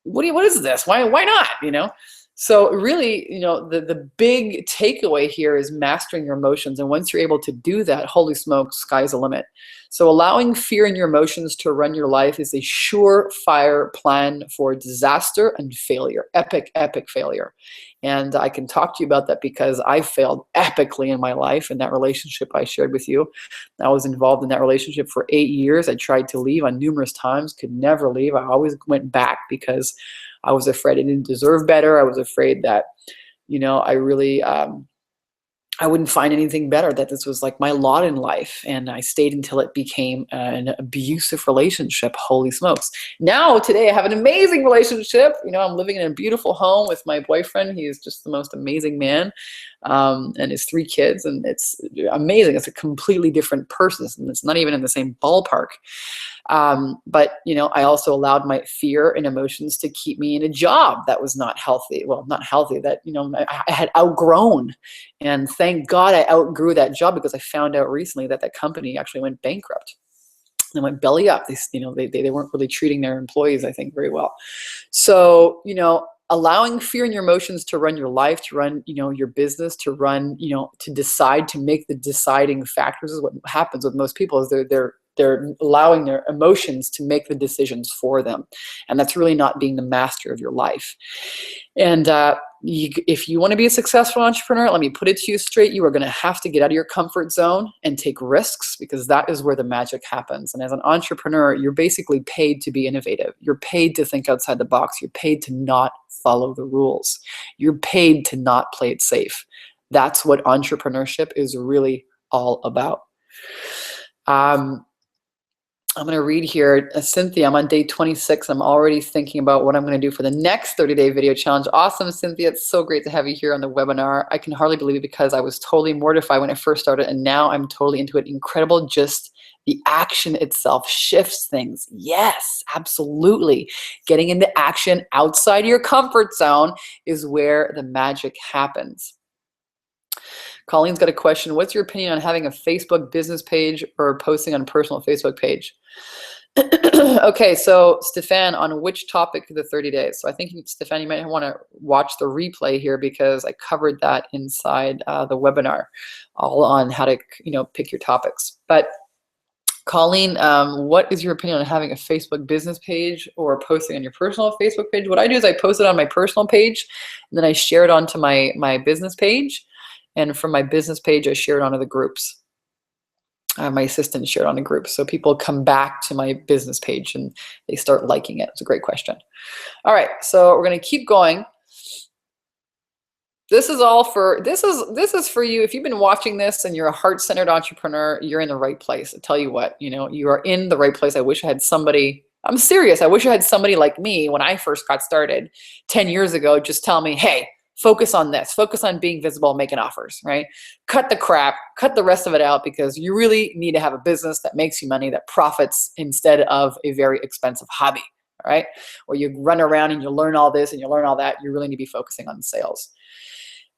A: what is this? Why not? So really, the big takeaway here is mastering your emotions. And once you're able to do that, holy smokes, sky's the limit. So allowing fear in your emotions to run your life is a surefire plan for disaster and failure, epic, epic failure. And I can talk to you about that because I failed epically in my life in that relationship I shared with you. I was involved in that relationship for 8 years. I tried to leave on numerous times, could never leave. I always went back because I was afraid I didn't deserve better. I was afraid that, I really, I wouldn't find anything better, that this was like my lot in life. And I stayed until it became an abusive relationship. Holy smokes. Now, today, I have an amazing relationship. I'm living in a beautiful home with my boyfriend. He is just the most amazing man, and his 3 kids. And it's amazing. It's a completely different person. And it's not even in the same ballpark. But I also allowed my fear and emotions to keep me in a job that was not healthy. Well, not healthy, that, I had outgrown. And thank God I outgrew that job, because I found out recently that that company actually went bankrupt. They went belly up. They weren't really treating their employees, I think, very well. So, allowing fear and your emotions to run your life, to run, your business, to run, to decide, to make the deciding factors is what happens with most people. Is they're allowing their emotions to make the decisions for them. And that's really not being the master of your life. And if you want to be a successful entrepreneur, let me put it to you straight, you are going to have to get out of your comfort zone and take risks, because that is where the magic happens. And as an entrepreneur, you're basically paid to be innovative. You're paid to think outside the box. You're paid to not follow the rules. You're paid to not play it safe. That's what entrepreneurship is really all about. I'm going to read here, Cynthia, I'm on day 26. I'm already thinking about what I'm going to do for the next 30-day video challenge. Awesome, Cynthia. It's so great to have you here on the webinar. I can hardly believe it, because I was totally mortified when I first started, and now I'm totally into it. Incredible. Just the action itself shifts things. Yes, absolutely. Getting into action outside your comfort zone is where the magic happens. Colleen's got a question. What's your opinion on having a Facebook business page or posting on a personal Facebook page? Okay, so Stefan, on which topic for the 30 days? So I think, Stefan, you might want to watch the replay here, because I covered that inside the webinar, all on how to, pick your topics. But Colleen, what is your opinion on having a Facebook business page or posting on your personal Facebook page? What I do is I post it on my personal page, and then I share it onto my business page. And from my business page, I share it onto the groups. My assistant shared on the group. So people come back to my business page and they start liking it. It's a great question. All right, so we're going to keep going. This is for you. If you've been watching this and you're a heart-centered entrepreneur, you're in the right place. I tell you what, you are in the right place. I wish I had somebody, I'm serious. I wish I had somebody like me when I first got started 10 years ago, just tell me, hey, focus on this, focus on being visible, making offers, right? Cut the crap, cut the rest of it out, because you really need to have a business that makes you money, that profits, instead of a very expensive hobby, all right? Where you run around and you learn all this and you learn all that. You really need to be focusing on sales.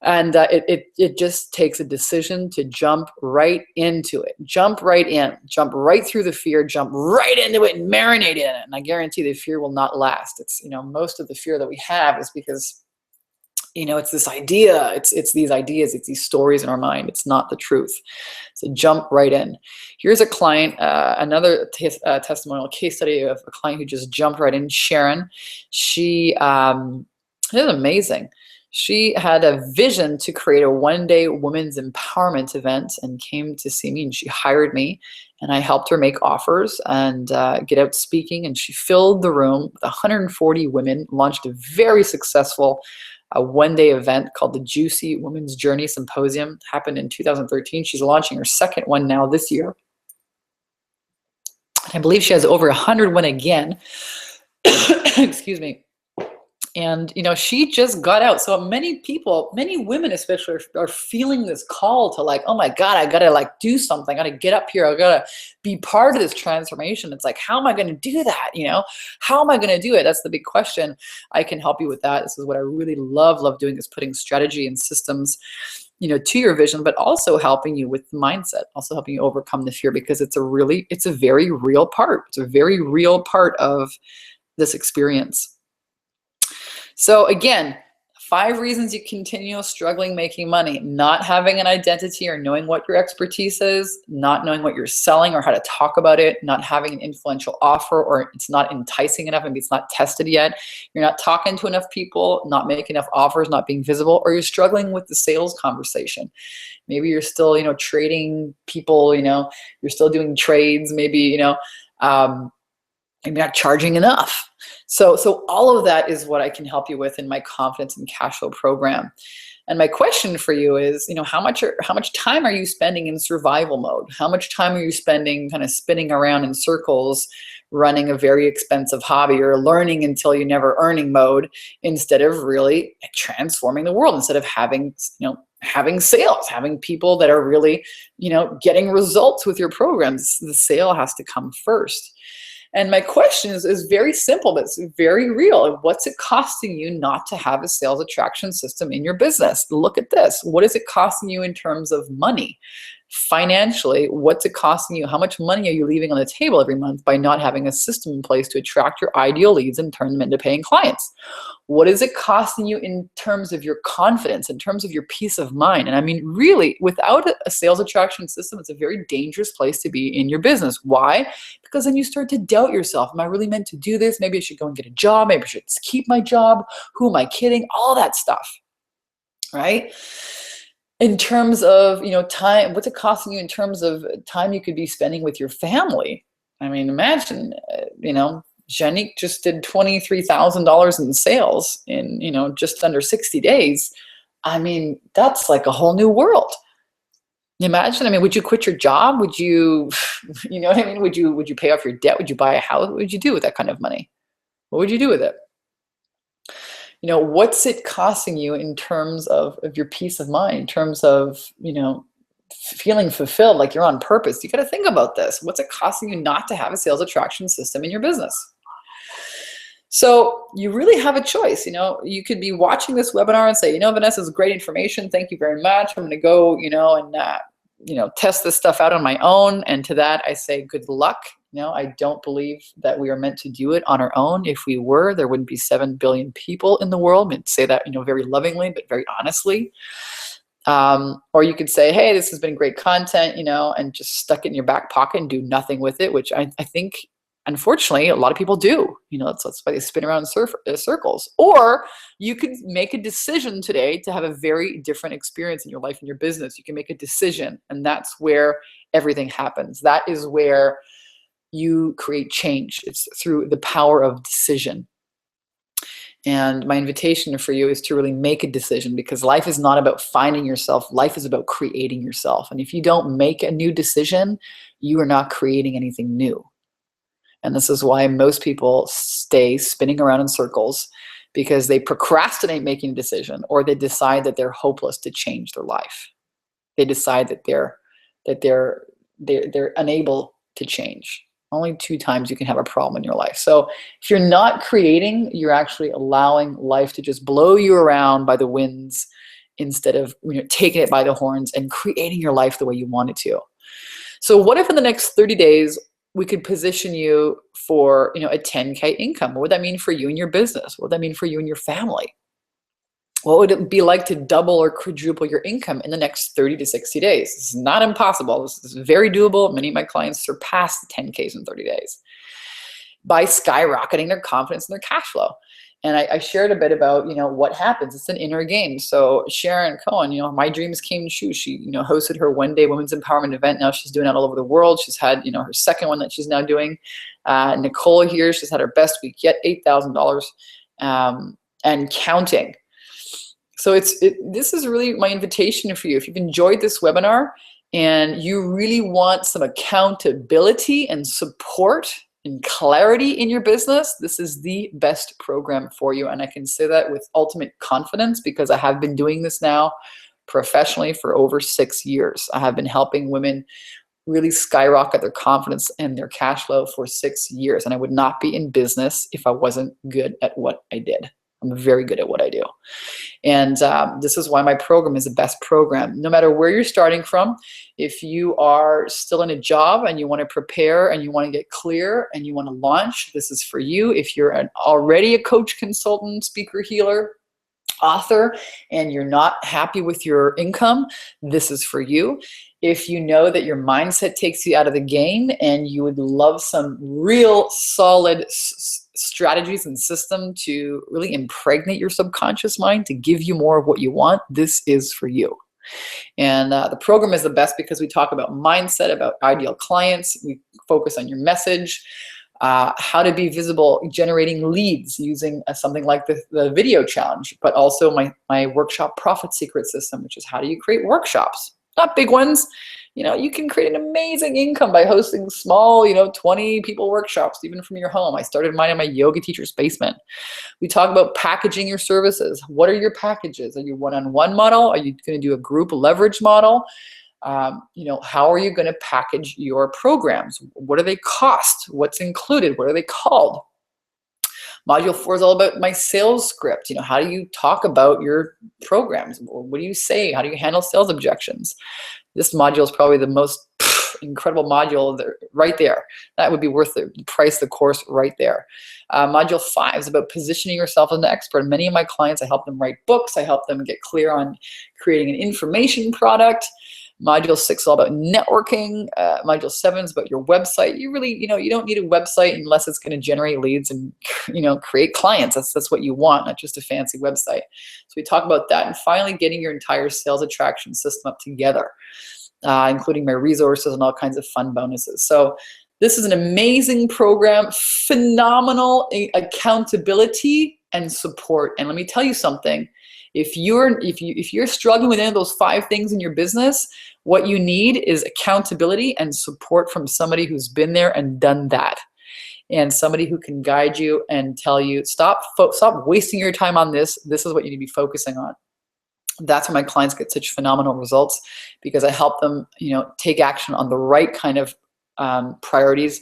A: And it just takes a decision to jump right into it. Jump right in, jump right through the fear, jump right into it and marinate in it. And I guarantee the fear will not last. It's, most of the fear that we have is because it's this idea, it's these ideas, it's these stories in our mind. It's not the truth. So jump right in. Here's a client, another testimonial case study of a client who just jumped right in. Sharon, she is amazing. She had a vision to create a one-day women's empowerment event and came to see me, and she hired me, and I helped her make offers and get out speaking, and she filled the room with 140 women, launched a very successful a one-day event called the Juicy Women's Journey Symposium. Happened in 2013. She's launching her second one now this year. I believe she has over 100 win again. Excuse me. And, you know, she just got out. So many people, many women especially, are feeling this call to like, oh my God, I got to like do something. I got to get up here. I got to be part of this transformation. It's like, how am I going to do that? You know, how am I going to do it? That's the big question. I can help you with that. This is what I really love doing, is putting strategy and systems, you know, to your vision, but also helping you with mindset, also helping you overcome the fear, because it's a very real part. It's a very real part of this experience. So again, 5 reasons you continue struggling making money: not having an identity or knowing what your expertise is, not knowing what you're selling or how to talk about it, not having an influential offer, or it's not enticing enough, maybe it's not tested yet, you're not talking to enough people, not making enough offers, not being visible, or you're struggling with the sales conversation. Maybe you're still, you know, trading people, you know, you're still doing trades, maybe, you know, maybe not charging enough. So all of that is what I can help you with in my confidence and cash flow program. And my question for you is, you know, how much time are you spending in survival mode? How much time are you spending kind of spinning around in circles, running a very expensive hobby, or learning until you never earning mode, instead of really transforming the world, instead of having, you know, having sales, having people that are really, you know, getting results with your programs? The sale has to come first. And my question is very simple, but it's very real. What's it costing you not to have a sales attraction system in your business? Look at this. What is it costing you in terms of money? Financially, what's it costing you? How much money are you leaving on the table every month by not having a system in place to attract your ideal leads and turn them into paying clients? What is it costing you in terms of your confidence, in terms of your peace of mind? And I mean, really, without a sales attraction system, it's a very dangerous place to be in your business. Why? Because then you start to doubt yourself. Am I really meant to do this? Maybe I should go and get a job. Maybe I should keep my job. Who am I kidding? All that stuff, right? In terms of, you know, time, what's it costing you in terms of time you could be spending with your family? I mean, imagine, you know, Janique just did $23,000 in sales in, you know, just under 60 days. I mean, that's like a whole new world. Imagine, I mean, would you quit your job? Would you, you know what I mean? Would you pay off your debt? Would you buy a house? What would you do with that kind of money? What would you do with it? You know, what's it costing you in terms of your peace of mind, in terms of, you know, feeling fulfilled, like you're on purpose? You got to think about this. What's it costing you not to have a sales attraction system in your business? So you really have a choice. You know, you could be watching this webinar and say, you know, Vanessa, is great information. Thank you very much. I'm going to go, you know, and, you know, test this stuff out on my own. And to that, I say, good luck. You know, I don't believe that we are meant to do it on our own. If we were, there wouldn't be 7 billion people in the world. I'd say that, you know, very lovingly, but very honestly. Or you could say, hey, this has been great content, you know, and just stuck it in your back pocket and do nothing with it, which I think, unfortunately, a lot of people do. You know, that's why they spin around in circles. Or you could make a decision today to have a very different experience in your life and your business. You can make a decision, and that's where everything happens. That is where you create change. It's through the power of decision. And my invitation for you is to really make a decision, because life is not about finding yourself. Life is about creating yourself. And if you don't make a new decision, you are not creating anything new. And this is why most people stay spinning around in circles, because they procrastinate making a decision, or they decide that they're hopeless to change their life. They decide that they're unable to change. Only 2 times you can have a problem in your life. So if you're not creating, you're actually allowing life to just blow you around by the winds, instead of, you know, taking it by the horns and creating your life the way you want it to. So what if in the next 30 days, we could position you for, you know, a 10K income? What would that mean for you and your business? What would that mean for you and your family? What would it be like to double or quadruple your income in the next 30 to 60 days? This is not impossible. This is very doable. Many of my clients surpass the 10Ks in 30 days by skyrocketing their confidence and their cash flow. And I shared a bit about, you know, what happens. It's an inner game. So Sharon Cohen, you know, my dreams came true. She, you know, hosted her one-day women's empowerment event. Now she's doing it all over the world. She's had, you know, her second one that she's now doing. Nicole here, she's had her best week yet, $8,000 and counting. So this is really my invitation for you. If you've enjoyed this webinar and you really want some accountability and support and clarity in your business, this is the best program for you. And I can say that with ultimate confidence because I have been doing this now professionally for over 6 years. I have been helping women really skyrocket their confidence and their cash flow for 6 years. And I would not be in business if I wasn't good at what I did. I'm very good at what I do. And this is why my program is the best program. No matter where you're starting from, if you are still in a job and you want to prepare and you want to get clear and you want to launch, this is for you. If you're already a coach, consultant, speaker, healer, author, and you're not happy with your income, this is for you. If you know that your mindset takes you out of the game and you would love some real solid strategies and system to really impregnate your subconscious mind to give you more of what you want, this is for you. And the program is the best because we talk about mindset, about ideal clients. We focus on your message, how to be visible, generating leads using something like the video challenge, but also my workshop profit secret system, which is how do you create workshops? Not big ones. You can create an amazing income by hosting small, 20 people workshops, even from your home. I started mine in my yoga teacher's basement. We talk about packaging your services. What are your packages? Are you one-on-one model? Are you going to do a group leverage model? How are you going to package your programs? What do they cost? What's included? What are they called? Module 4 is all about my sales script. How do you talk about your programs? What do you say? How do you handle sales objections? This module is probably the most incredible module right there. That would be worth the price of the course right there. Module 5 is about positioning yourself as an expert. Many of my clients, I help them write books. I help them get clear on creating an information product. Module 6 is all about networking. Module 7 is about your website. You really, you don't need a website unless it's going to generate leads and, create clients. That's what you want, not just a fancy website. So we talk about that. And finally, getting your entire sales attraction system up together, including my resources and all kinds of fun bonuses. So this is an amazing program, phenomenal accountability and support. And let me tell you something. If you're struggling with any of those 5 things in your business, what you need is accountability and support from somebody who's been there and done that, and somebody who can guide you and tell you, stop wasting your time on this. This is what you need to be focusing on. That's when my clients get such phenomenal results, because I help them, take action on the right kind of priorities.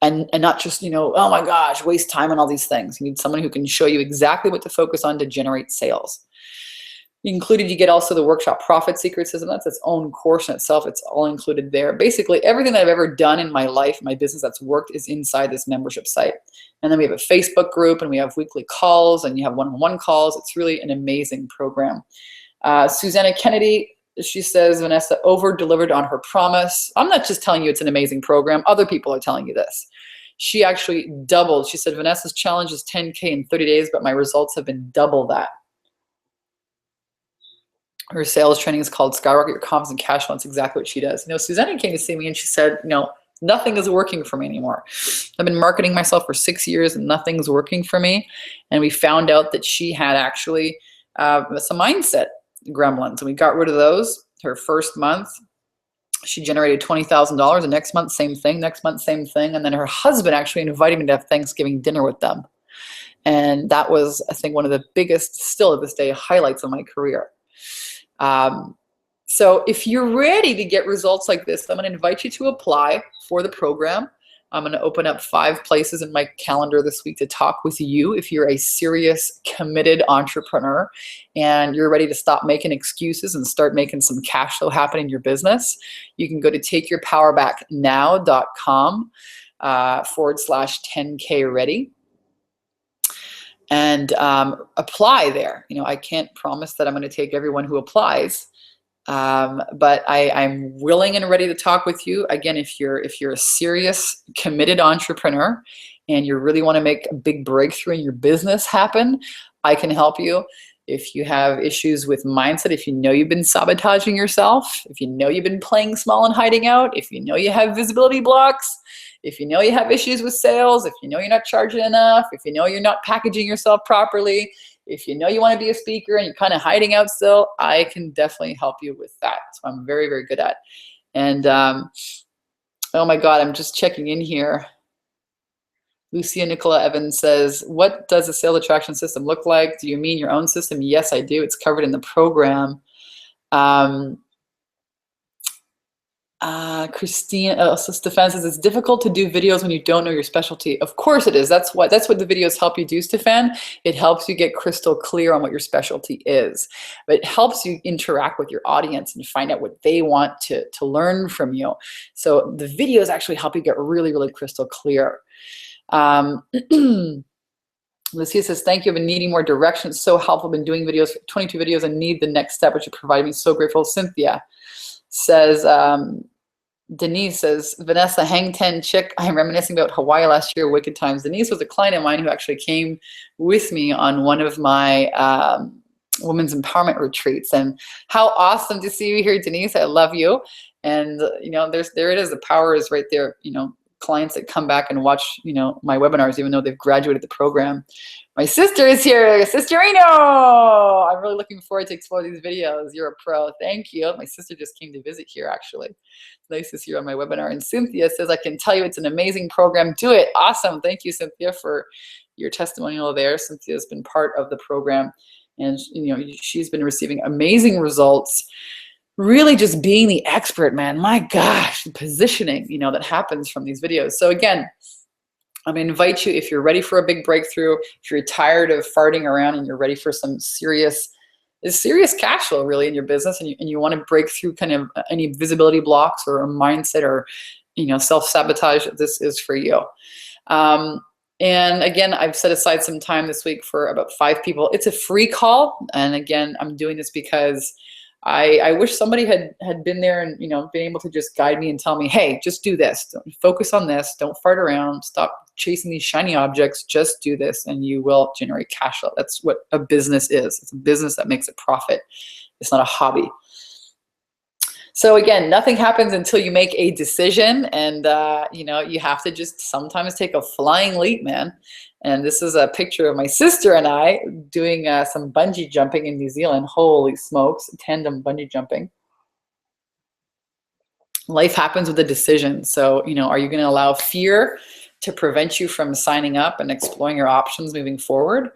A: And not just, oh my gosh, waste time on all these things. You need someone who can show you exactly what to focus on to generate sales. Included, you get also the workshop profit secret system. That's its own course in itself. It's all included there. Basically, everything that I've ever done in my life, my business that's worked, is inside this membership site. And then we have a Facebook group, and we have weekly calls, and you have one-on-one calls. It's really an amazing program. Susanna Kennedy, she says, Vanessa over-delivered on her promise. I'm not just telling you it's an amazing program. Other people are telling you this. She actually doubled. She said, Vanessa's challenge is 10K in 30 days, but my results have been double that. Her sales training is called Skyrocket Your Confidence and Cash Flow. That's exactly what she does. Susanna came to see me and she said, nothing is working for me anymore. I've been marketing myself for 6 years and nothing's working for me. And we found out that she had actually some mindset gremlins, and we got rid of those. Her first month, she generated $20,000. The next month, same thing. Next month, same thing. And then her husband actually invited me to have Thanksgiving dinner with them. And that was, I think, one of the biggest, still to this day, highlights of my career. So if you're ready to get results like this, I'm going to invite you to apply for the program. I'm going to open up 5 places in my calendar this week to talk with you if you're a serious, committed entrepreneur and you're ready to stop making excuses and start making some cash flow happen in your business. You can go to takeyourpowerbacknow.com /10K ready and apply there. I can't promise that I'm going to take everyone who applies. But I'm willing and ready to talk with you. Again, if you're a serious, committed entrepreneur and you really want to make a big breakthrough in your business happen, I can help you. If you have issues with mindset, if you've been sabotaging yourself, if you've been playing small and hiding out, if you have visibility blocks, if you have issues with sales, if you're not charging enough, if you're not packaging yourself properly, if you know you want to be a speaker and you're kind of hiding out still, I can definitely help you with that. So I'm very, very good at. And oh my God, I'm just checking in here. Lucia Nicola Evans says, what does a sales attraction system look like? Do you mean your own system? Yes, I do. It's covered in the program. Christine Stefan says, it's difficult to do videos when you don't know your specialty. Of course it is. That's what the videos help you do, Stefan. It helps you get crystal clear on what your specialty is. But it helps you interact with your audience and find out what they want to learn from you. So the videos actually help you get really, really crystal clear. Lucia says, thank you. I've been needing more direction. It's so helpful. I've been doing videos, 22 videos, and need the next step, which you provided me. So grateful. Cynthia says, Denise says, Vanessa, hang 10 chick. I'm reminiscing about Hawaii last year, wicked times. Denise was a client of mine who actually came with me on one of my women's empowerment retreats. And how awesome to see you here, Denise. I love you. And you know, there it is. The power is right there. You know, clients that come back and watch, you know, my webinars, even though they've graduated the program. My sister is here, Sister Reno. I'm really looking forward to explore these videos. You're a pro. Thank you. My sister just came to visit here, actually. It's nice to see you on my webinar. And Cynthia says, I can tell you it's an amazing program. Do it. Awesome. Thank you, Cynthia, for your testimonial there. Cynthia's been part of the program, and you know, she's been receiving amazing results. Really just being the expert, man. My gosh, the positioning, you know, that happens from these videos. So again, I'm gonna invite you, if you're ready for a big breakthrough, if you're tired of farting around and you're ready for some serious cash flow really in your business, and you want to break through kind of any visibility blocks or a mindset or, you know, self-sabotage, this is for you. And again, I've set aside some time this week for about 5 people. It's a free call. And again, I'm doing this because I wish somebody had been there and, you know, been able to just guide me and tell me, hey, just do this. Don't focus on this. Don't fart around. Stop chasing these shiny objects. Just do this and you will generate cash flow. That's what a business is. It's a business that makes a profit. It's not a hobby. So again, nothing happens until you make a decision, and you know, you have to just sometimes take a flying leap, man. And this is a picture of my sister and I doing some bungee jumping in New Zealand. Holy smokes, tandem bungee jumping. Life happens with a decision. So, you know, are you going to allow fear to prevent you from signing up and exploring your options moving forward?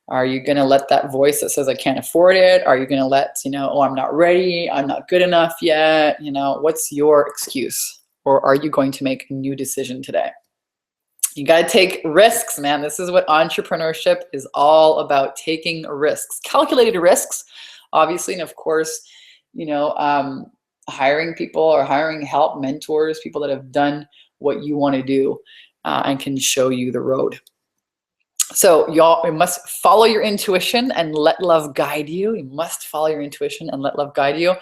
A: Are you going to let that voice that says, I can't afford it? Are you going to let, you know, oh, I'm not ready, I'm not good enough yet? You know, what's your excuse? Or are you going to make a new decision today? You got to take risks, man. This is what entrepreneurship is all about, taking risks, calculated risks, obviously. And of course, you know, hiring people or hiring help, mentors, people that have done what you want to do and can show you the road. So y'all, you must follow your intuition and let love guide you. You must follow your intuition and let love guide you.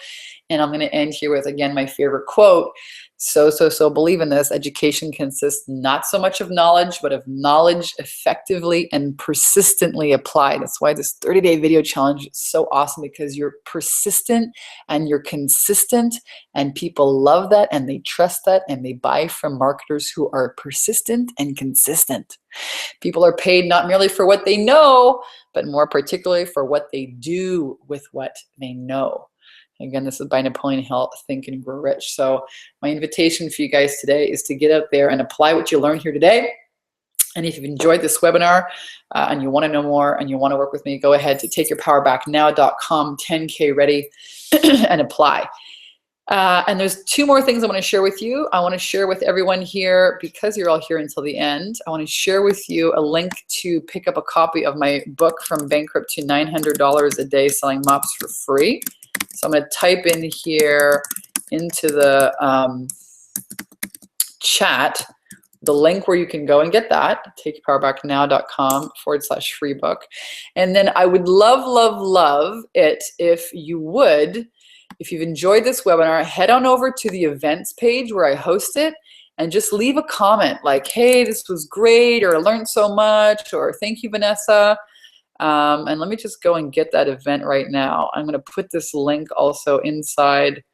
A: And I'm going to end here with, again, my favorite quote. So believe in this. Education consists not so much of knowledge, but of knowledge effectively and persistently applied. That's why this 30-day video challenge is so awesome, because you're persistent and you're consistent, and people love that and they trust that, and they buy from marketers who are persistent and consistent. People are paid not merely for what they know, but more particularly for what they do with what they know. Again, this is by Napoleon Hill, Think and Grow Rich. So my invitation for you guys today is to get out there and apply what you learned here today. And if you've enjoyed this webinar and you want to know more and you want to work with me, go ahead to takeyourpowerbacknow.com, 10K ready, and apply. And there's 2 more things I want to share with you. I want to share with everyone here, because you're all here until the end, I want to share with you a link to pick up a copy of my book, From Bankrupt to $900 a Day, Selling Mops for free. So I'm going to type in here into the chat the link where you can go and get that, takeyourpowerbacknow.com/free book. And then I would love it if you would, if you've enjoyed this webinar, head on over to the events page where I host it and just leave a comment like, hey, this was great, or I learned so much, or thank you, Vanessa. And let me just go and get that event right now. I'm going to put this link also inside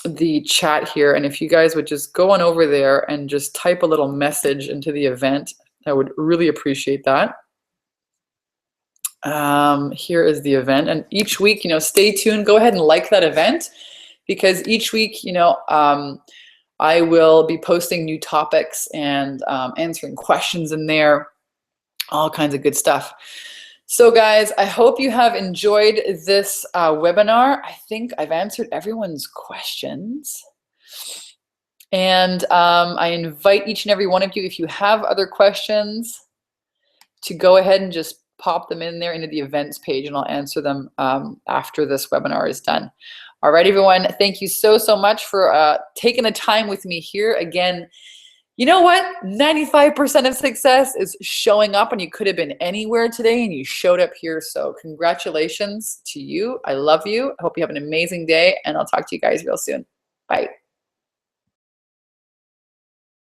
A: the chat here. And if you guys would just go on over there and just type a little message into the event, I would really appreciate that. Here is the event. And each week, stay tuned. Go ahead and like that event, because each week, I will be posting new topics and answering questions in there, all kinds of good stuff. So guys, I hope you have enjoyed this webinar. I think I've answered everyone's questions. And I invite each and every one of you, if you have other questions, to go ahead and just pop them in there into the events page, and I'll answer them after this webinar is done. All right, everyone, thank you so much for taking the time with me here. Again, you know what? 95% of success is showing up, and you could have been anywhere today and you showed up here. So congratulations to you. I love you. I hope you have an amazing day, and I'll talk to you guys real soon. Bye.